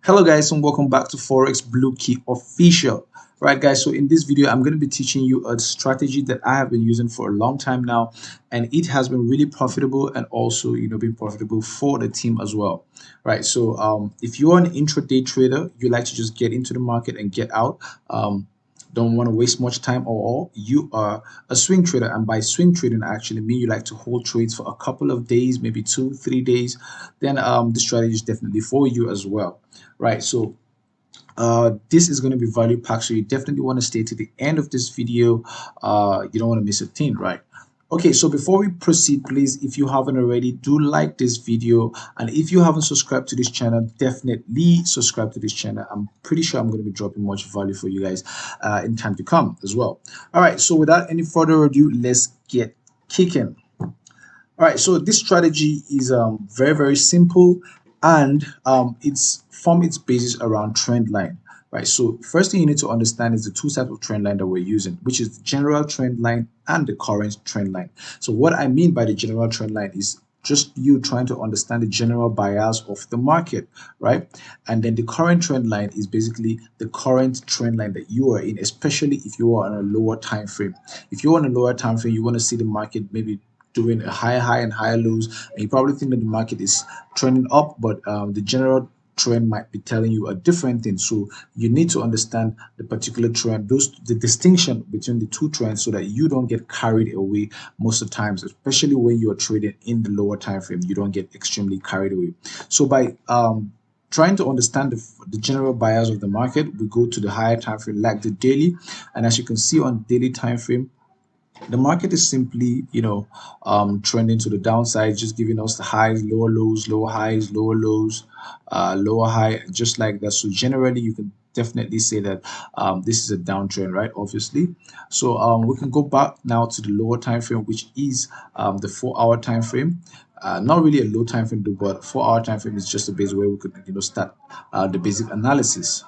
Hello guys and welcome back to Forex Bluekey official. Right guys, so in this video I'm going to be teaching you a strategy that I have been using for a long time now, and it has been really profitable and also been profitable for the team as well. Right, so if you're an intraday trader, you like to just get into the market and get out, don't want to waste much time, or you are a swing trader, and by swing trading I actually mean you like to hold trades for a couple of days, maybe 2-3 days, then this strategy is definitely for you as well. Right, so this is going to be value packed, so you definitely want to stay to the end of this video. You don't want to miss a thing, right? Okay, so before we proceed, please, if you haven't already, do like this video, and if you haven't subscribed to this channel, definitely subscribe to this channel. I'm pretty sure I'm going to be dropping much value for you guys in time to come as well. All right, so without any further ado, let's get kicking. All right, so this strategy is very simple, and it's from its basis around trend line. Right, so first thing you need to understand is the two types of trend line that we're using, which is the general trend line and the current trend line. So what I mean by the general trend line is just you trying to understand the general bias of the market, right? And then the current trend line is basically the current trend line that you are in, especially if you are on a lower time frame. If you're on a lower time frame, you want to see the market maybe doing a higher high and higher lows, and you probably think that the market is trending up, but the general trend might be telling you a different thing. So you need to understand the particular trend, the distinction between the two trends, so that you don't get carried away most of the times, especially when you're trading in the lower time frame. You don't get extremely carried away. So by trying to understand the general bias of the market, we go to the higher time frame like the daily, and as you can see on daily time frame, the market is simply trending to the downside, just giving us the highs, lower lows, lower highs, lower lows, lower high, just like that. So generally you can definitely say that this is a downtrend, right? Obviously. So we can go back now to the lower time frame, which is the 4-hour time frame. Not really a low time frame, but 4-hour time frame is just a base where we could start the basic analysis.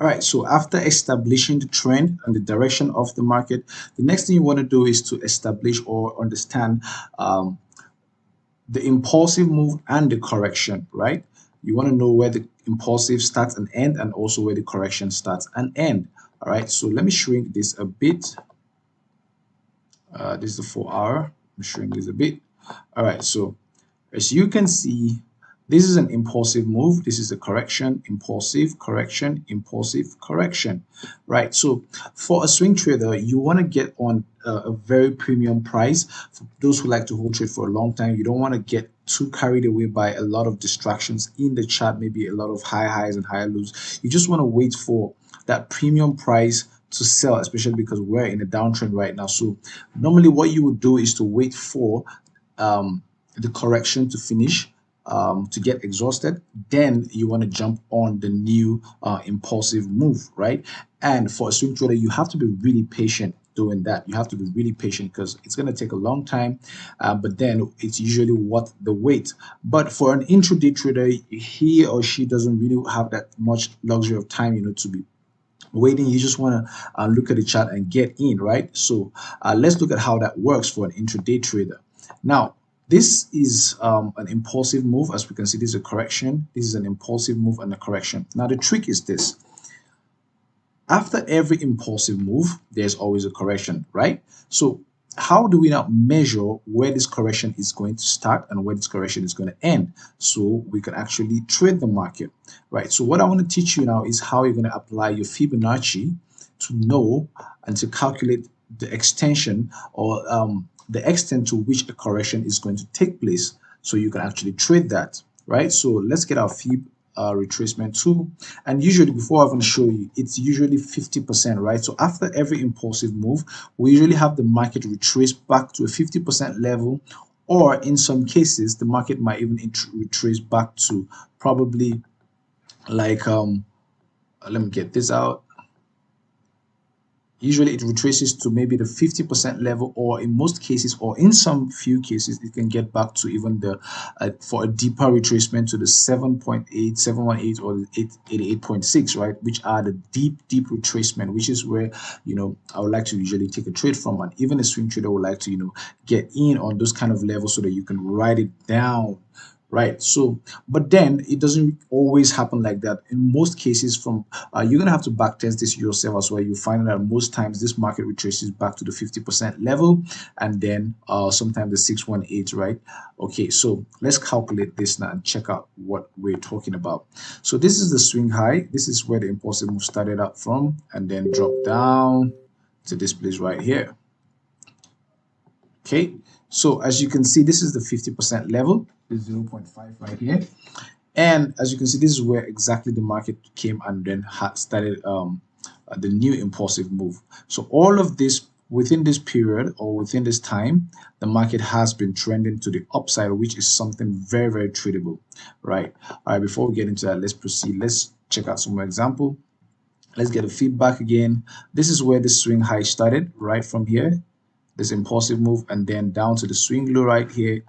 All right, so after establishing the trend and the direction of the market, the next thing you want to do is to establish or understand the impulsive move and the correction, right? You want to know where the impulsive starts and end, and also where the correction starts and end. All right, so let me shrink this a bit. This is the 4-hour. I'm shrink this a bit. All right, so as you can see, this is an impulsive move. This is a correction, impulsive, correction, impulsive, correction, right? So for a swing trader, you want to get on a very premium price. For those who like to hold trade for a long time, you don't want to get too carried away by a lot of distractions in the chart, maybe a lot of high highs and higher lows. You just want to wait for that premium price to sell, especially because we're in a downtrend right now. So normally what you would do is to wait for the correction to finish, to get exhausted, then you want to jump on the new impulsive move, right? And for a swing trader, you have to be really patient doing that. You have to be really patient because it's going to take a long time, but then it's usually worth the wait. But for an intraday trader, he or she doesn't really have that much luxury of time, to be waiting. You just want to look at the chart and get in, right? So let's look at how that works for an intraday trader. Now, this is an impulsive move. As we can see, this is a correction. This is an impulsive move and a correction. Now, the trick is this. After every impulsive move, there's always a correction, right? So how do we now measure where this correction is going to start and where this correction is going to end, so we can actually trade the market, right? So what I want to teach you now is how you're going to apply your Fibonacci to know and to calculate the extension, or the extent to which a correction is going to take place, so you can actually trade that, right? So let's get our Fib retracement tool, and usually, before I even show you, it's usually 50%, right? So after every impulsive move, we usually have the market retrace back to a 50% level, or in some cases the market might even retrace back to probably like let me get this out. Usually it retraces to maybe the 50% level, or in most cases, or in some few cases, it can get back to even the for a deeper retracement to the 7.8, 718, or the 88.6, right? Which are the deep retracement, which is where I would like to usually take a trade from, and even a swing trader would like to get in on those kind of levels so that you can write it down right? So but then it doesn't always happen like that. In most cases, from you're gonna have to back test this yourself as well. You find that most times this market retraces back to the 50% level, and then sometimes the 618, right? Okay, so let's calculate this now and check out what we're talking about. So this is the swing high. This is where the impulsive move started out from, and then dropped down to this place right here. Okay, so as you can see, this is the 50% level, the 0.5 right here. And as you can see, this is where exactly the market came and then started the new impulsive move. So all of this within this period or within this time, the market has been trending to the upside, which is something very, very tradable, right? All right, before we get into that, let's proceed. Let's check out some more example. Let's get a feedback again. This is where the swing high started, right from here, this impulsive move, and then down to the swing low right here.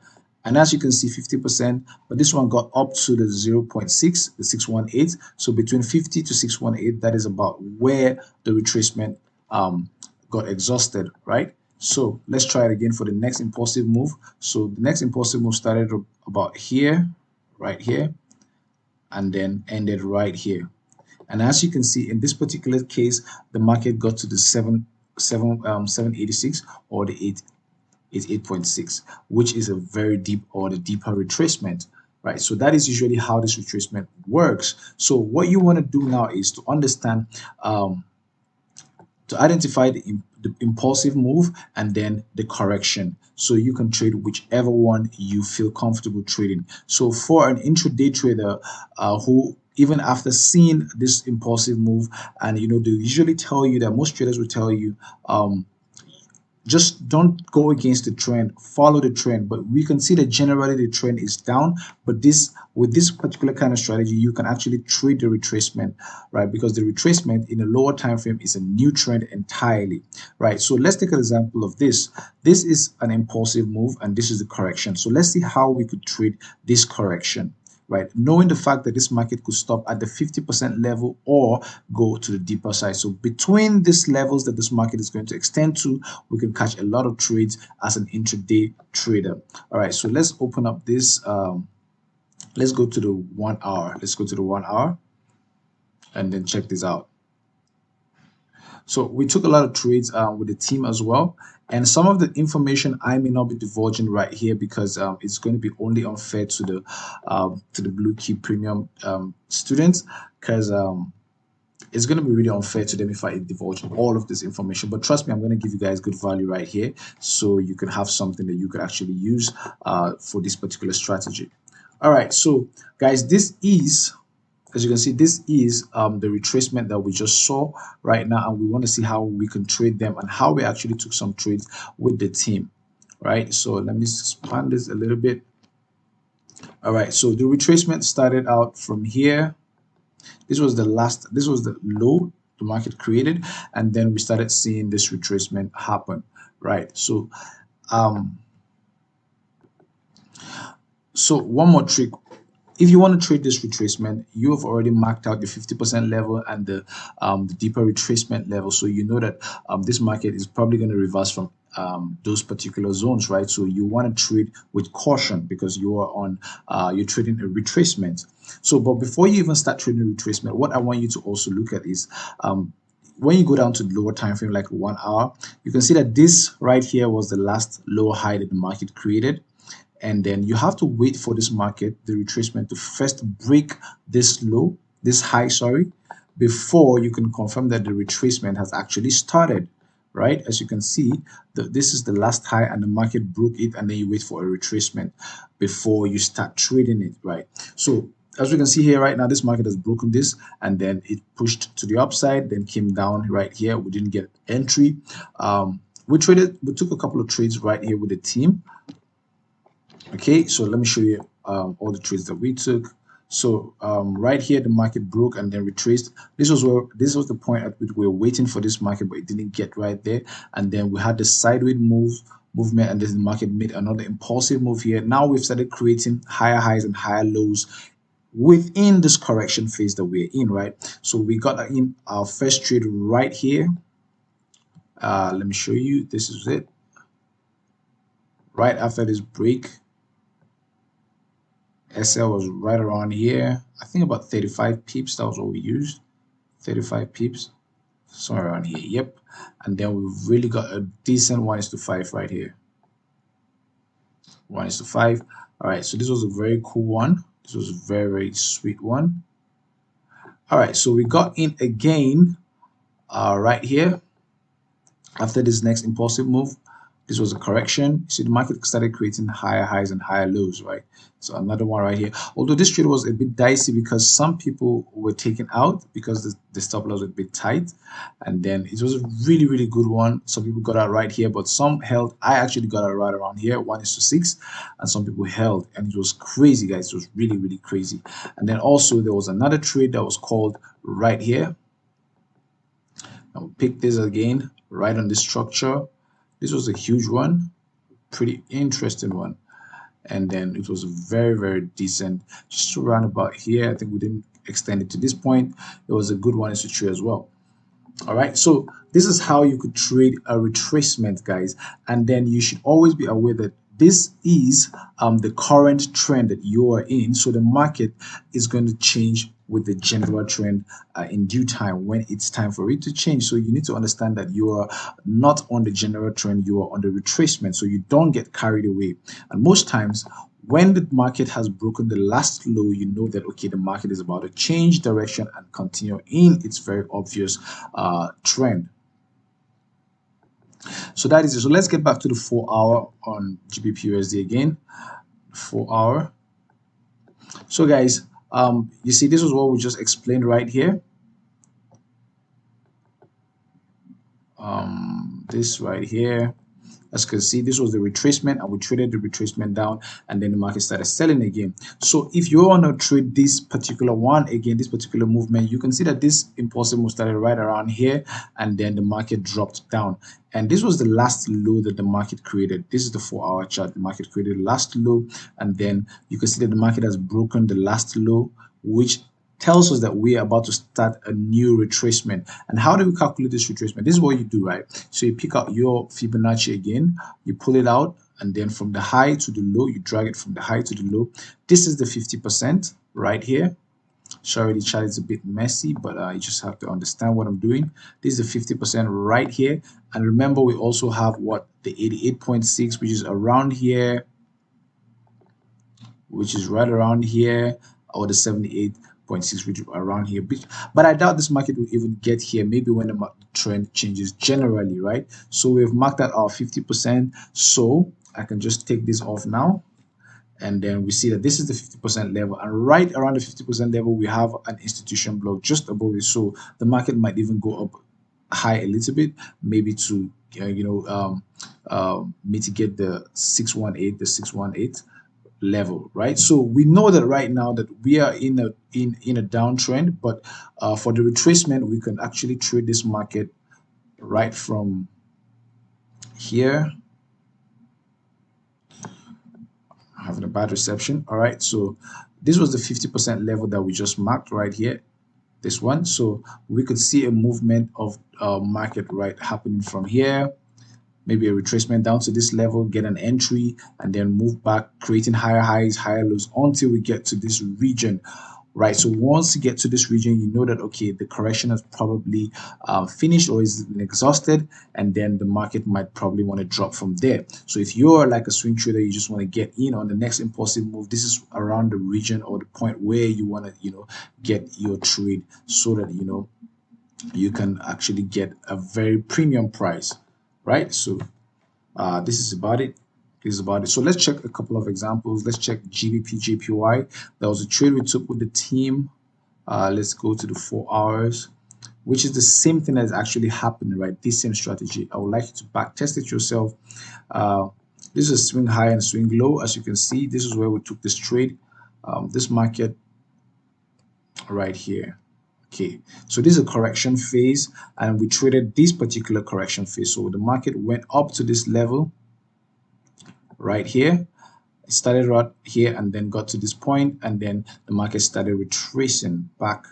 And as you can see, 50%, but this one got up to the 0.6, the 618. So between 50 to 618, that is about where the retracement got exhausted, right? So let's try it again for the next impulsive move. So the next impulsive move started about here, right here, and then ended right here. And as you can see, in this particular case, the market got to the 786 or the 8.6, which is a very deep or the deeper retracement, right? So that is usually how this retracement works. So what you want to do now is to understand, to identify the impulsive move and then the correction, so you can trade whichever one you feel comfortable trading. So for an intraday trader who even after seeing this impulsive move, and they usually tell you that most traders will tell you, just don't go against the trend, follow the trend. But we can see that generally the trend is down, but with this particular kind of strategy, you can actually trade the retracement, right? Because the retracement in a lower time frame is a new trend entirely, right? So let's take an example of this. This is an impulsive move and this is the correction. So let's see how we could trade this correction, right? Knowing the fact that this market could stop at the 50% level or go to the deeper side. So between these levels that this market is going to extend to, we can catch a lot of trades as an intraday trader. All right, so let's open up this. Let's go to the 1 hour. Let's go to the 1 hour and then check this out. So we took a lot of trades with the team as well. And some of the information I may not be divulging right here because it's going to be only unfair to the Bluekey Premium students, because it's going to be really unfair to them if I divulge all of this information. But trust me, I'm going to give you guys good value right here, so you can have something that you could actually use for this particular strategy. All right, so guys, this is, as you can see, this is the retracement that we just saw right now, and we want to see how we can trade them and how we actually took some trades with the team, right? So let me expand this a little bit. All right, so the retracement started out from here. This was the low the market created, and then we started seeing this retracement happen, right? So one more trick. If you want to trade this retracement, you have already marked out the 50% level and the deeper retracement level. So you know that this market is probably going to reverse from those particular zones, right? So you want to trade with caution because you are on you're trading a retracement. So, but before you even start trading retracement, what I want you to also look at is when you go down to the lower time frame, like 1 hour, you can see that this right here was the last low high that the market created. And then you have to wait for this market, the retracement, to first break this low, this high, sorry, before you can confirm that the retracement has actually started, right? As you can see, this is the last high and the market broke it, and then you wait for a retracement before you start trading it, right? So as we can see here right now, this market has broken this, and then it pushed to the upside, then came down right here. We didn't get entry. We took a couple of trades right here with the team. Okay, so let me show you all the trades that we took. So right here, the market broke and then retraced. This was the point at which we were waiting for this market, but it didn't get right there. And then we had the sideways movement, and then the market made another impulsive move here. Now we've started creating higher highs and higher lows within this correction phase that we're in, right? So we got in our first trade right here. Let me show you. This is it. Right after this break. SL was right around here. I think about 35 pips. That was what we used. 35 pips. Somewhere around here. Yep. And then we've really got a decent 1:5 right here. 1:5. All right. So this was a very cool one. This was a very, very sweet one. All right. So we got in again right here after this next impulsive move. This was a correction. You see the market started creating higher highs and higher lows, right? So another one right here. Although this trade was a bit dicey because some people were taken out because the stop loss was a bit tight. And then it was a really, really good one. Some people got out right here, but some held. I actually got out right around here, 1:6. And some people held. And it was crazy, guys. It was really, really crazy. And then also there was another trade that was called right here. And we'll pick this again, right on this structure. This was a huge one, pretty interesting one. And then it was very, very decent. Just around about here, I think we didn't extend it to this point. It was a good one to trade as well. All right, so this is how you could trade a retracement, guys. And then you should always be aware that this is the current trend that you are in. So the market is going to change with the general trend in due time when it's time for it to change. So you need to understand that you are not on the general trend, you are on the retracement. So you don't get carried away. And most times, when the market has broken the last low, you know that, okay, the market is about to change direction and continue in its very obvious trend. So that is it. So let's get back to the 4-hour on GBP/USD again. 4-hour. So guys, you see, this is what we just explained right here. This right here. As you can see, this was the retracement and we traded the retracement down and then the market started selling again. So if you want to trade this particular one again, this particular movement, you can see that this impulsive move started right around here and then the market dropped down. And this was the last low that the market created. This is the 4-hour chart. The market created the last low and then you can see that the market has broken the last low, which tells us that we are about to start a new retracement. And how do we calculate this retracement? This is what you do, right? So you pick out your Fibonacci again, you pull it out, and then from the high to the low, you drag it from the high to the low. This is the 50% right here. Sorry, the chart is a bit messy, but you just have to understand what I'm doing. This is the 50% right here. And remember, we also have what? The 88.6, which is around here, which is right around here, or the 78.6, which is around here. But I doubt this market will even get here, maybe when the trend changes generally, right? So we've marked out our 50%. So I can just take this off now. And then we see that this is the 50% level. And right around the 50% level, we have an institution block just above it. So the market might even go up high a little bit, maybe to mitigate the 618 level, right? So we know that right now that we are in a downtrend, but for the retracement, we can actually trade this market right from here. Having a bad reception. All right, so this was the 50% level that we just marked right here, this one. So we could see a movement of market right happening from here, maybe a retracement down to this level, get an entry, and then move back, creating higher highs, higher lows until we get to this region, right? So once you get to this region, you know that, okay, the correction has probably finished or is exhausted, and then the market might probably want to drop from there. So if you're like a swing trader, you just want to get in on the next impulsive move, this is around the region or the point where you want to, get your trade so that, you can actually get a very premium price, right? So this is about it. So let's check a couple of examples. Let's check GBP JPY. That was a trade we took with the team. Let's go to the 4 hours, which is the same thing that's actually happening, right? This same strategy. I would like you to back test it yourself. This is a swing high and swing low. As you can see, this is where we took this trade. This market right here. Okay, so this is a correction phase and we traded this particular correction phase. So the market went up to this level right here. It started right here and then got to this point, and then the market started retracing back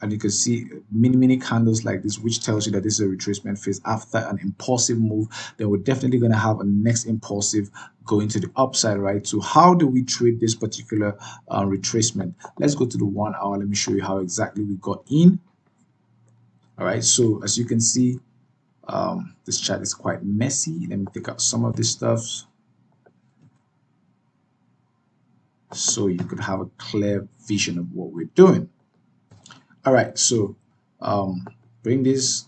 and you can see many candles like this, which tells you that this is a retracement phase after an impulsive move. Then we're definitely going to have a next impulsive going to the upside, right? So how do we trade this particular retracement? Let's go to the 1 hour. Let me show you how exactly we got in. All right, so as you can see, this chart is quite messy. Let me take out some of this stuff so you could have a clear vision of what we're doing. All right, so bring this.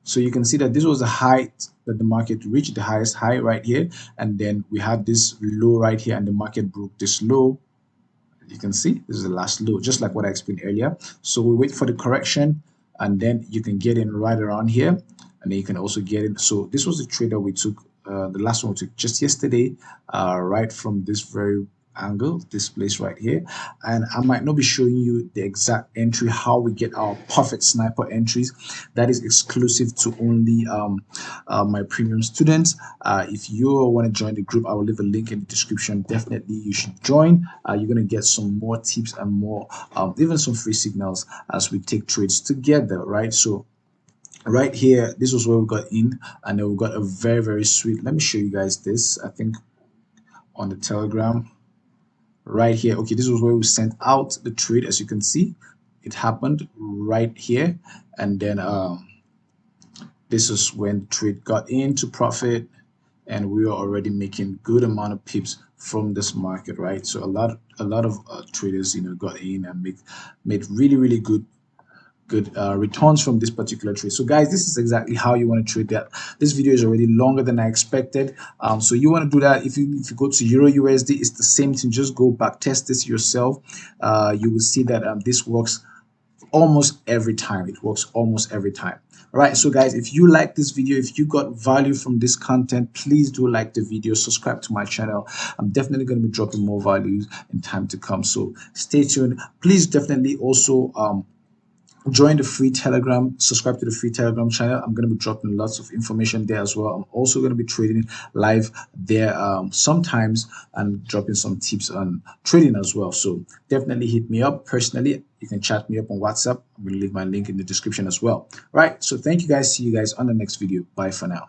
So you can see that this was the height that the market reached, the highest high right here, and then we had this low right here, and the market broke this low. You can see this is the last low, just like what I explained earlier. So we wait for the correction, and then you can get in right around here, and then you can also get in. So this was the trade that we took, the last one we took just yesterday, right from this very angle, this place right here. And I might not be showing you the exact entry, how we get our perfect sniper entries. That is exclusive to only my premium students. If you want to join the group, I will leave a link in the description. Definitely you should join. You're going to get some more tips and more even some free signals as we take trades together, right? So right here, this was where we got in, and then we got a very sweet, let me show you guys this, I think on the Telegram right here. Okay, this was where we sent out the trade. As you can see, it happened right here, and then this is when the trade got into profit, and we were already making good amount of pips from this market, right? So a lot of traders, you know, got in and made really good returns from this particular trade. So guys, this is exactly how you want to trade that. This video is already longer than I expected. So you want to do that. If you go to Euro USD, it's the same thing. Just go back test this yourself. You will see that this works almost every time. It works almost every time. All right, so guys, if you like this video, if you got value from this content, please do like the video, subscribe to my channel. I'm definitely going to be dropping more values in time to come, so stay tuned. Please definitely also join the free Telegram, subscribe to the free Telegram channel. I'm going to be dropping lots of information there as well. I'm also going to be trading live there sometimes, and dropping some tips on trading as well. So definitely hit me up personally. You can chat me up on WhatsApp. I'm going to leave my link in the description as well. All right, so thank you guys. See you guys on the next video. Bye for now.